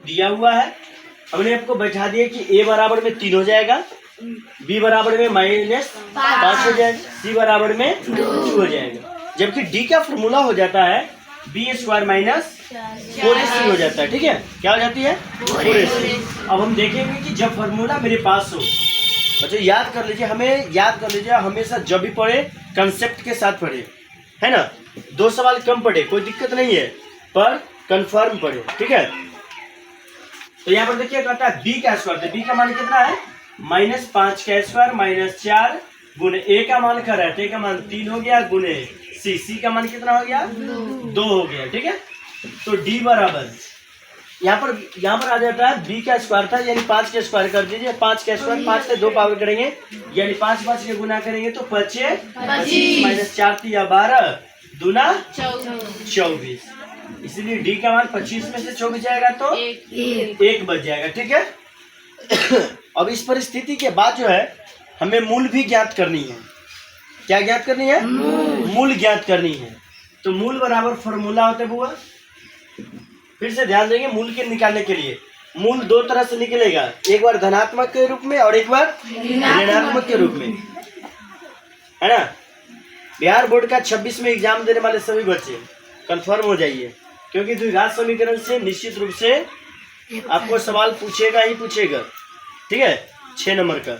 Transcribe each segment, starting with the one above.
दिया हुआ है। हमने आपको बैठा दिया कि a बराबर में 3 हो जाएगा, b बराबर में -5 हो जाएगा, c बराबर में 2 हो जाएगा। जबकि d का फॉर्मूला हो जाता है b² - 4ac हो जाता है। ठीक है, क्या हो जाती है 4ac। अब हम देखेंगे कि जब फॉर्मूला मेरे पास हो, बच्चों याद कर लीजिए, हमें याद कर लीजिए हमेशा जब भी पढ़े कंसेप्ट के साथ पढ़े, है ना। 2 सवाल कम पढ़े कोई दिक्कत नहीं है, पर कंफर्म पढ़े। ठीक है, तो यहाँ पर देखिए कहता है b का स्क्वायर, तो b का मान कितना है -5 का स्क्वायर -4 गुने a का मान कर रहा है, a का मान 3 हो गया गुने c का मान कितना हो गया 2 हो गया। ठीक है, तो d बराबर यहाँ पर आ जाता है b का स्क्वायर था, यानी 5 का स्क्वायर कर दीजिए। 5 का स्क्वायर 5 से 2 पावर करेंगे, यानी 5 के गुना करेंगे तो 25 -4 या 12 दूना 24। इसलिए d का मान 25 में से 24 जाएगा तो 1 बच जाएगा। ठीक है, अब इस परिस्थिति के बाद जो है हमें मूल भी ज्ञात करनी है। क्या ज्ञात करनी है? मूल ज्ञात करनी है। तो मूल बराबर फॉर्मूला होता है बुआ, फिर से ध्यान देंगे मूल के निकालने के लिए। मूल 2 तरह से निकलेगा, एक बार धनात्मक के रूप में और एक बार ऋणात्मक के रूप में, है ना। बिहार बोर्ड का 26 में एग्जाम देने वाले सभी बच्चे कंफर्म हो जाइए, क्योंकि द्विघात समीकरण से निश्चित रूप से आपको सवाल पूछेगा ही पूछेगा। ठीक है, 6 नंबर का।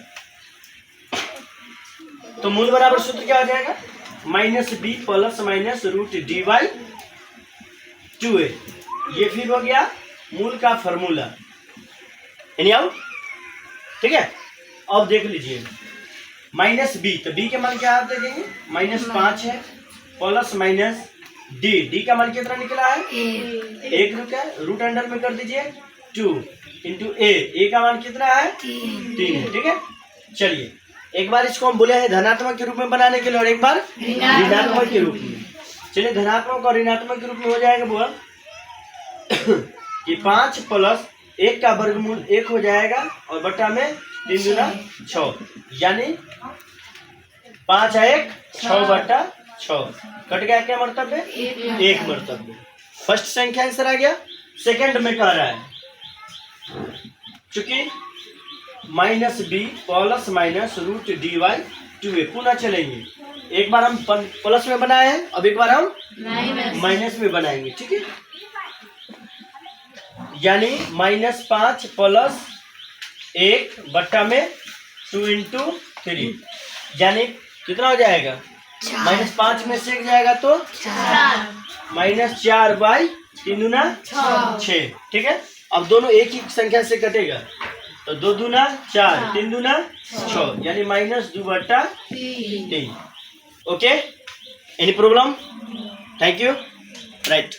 तो मूल बराबर सूत्र क्या हो जाएगा -b + √d/2a। ये फिर हो गया मूल का फॉर्मूला, यानी आओ। ठीक है, अब देख लीजिए -b, तो b के मान क्या आप देखेंगे -5 है प्लस d का मान कितना निकला है 1 रुका, रूट अंडर में कर दीजिए 2 इंटू a का मान कितना है 3 है। ठीक है, चलिए एक बार इसको हम बोले हैं धनात्मक के रूप में बनाने के लिए और एक बार ऋणात्मक के रूप में। चलिए धनात्मक और ऋणात्मक के रूप में हो जाएगा बुआ कि 5 + 1 का वर्गमूल 1 हो जाएगा और बटा में 3 दूना 6, यानी 5 1 6/6 कट गया। क्या मर्तब्य? 1 मर्तब्य। फर्स्ट संख्या आंसर आ गया। सेकंड में कह रहा है चूंकि -b + √d/2a। पुनः चलेंगे, एक बार हम प्लस में बनाए हैं, अब एक बार हम माइनस में बनाएंगे। ठीक है, यानी -5 + 1 बट्टा में 2 × 3, यानी कितना हो जाएगा -5 में से 1 जाएगा तो -4/3 दूना 6। ठीक है, अब दोनों एक ही संख्या से कटेगा, तो 2 दूना 4 3 दूना 6, यानी -2/3। Okay, any problem? Thank you, right.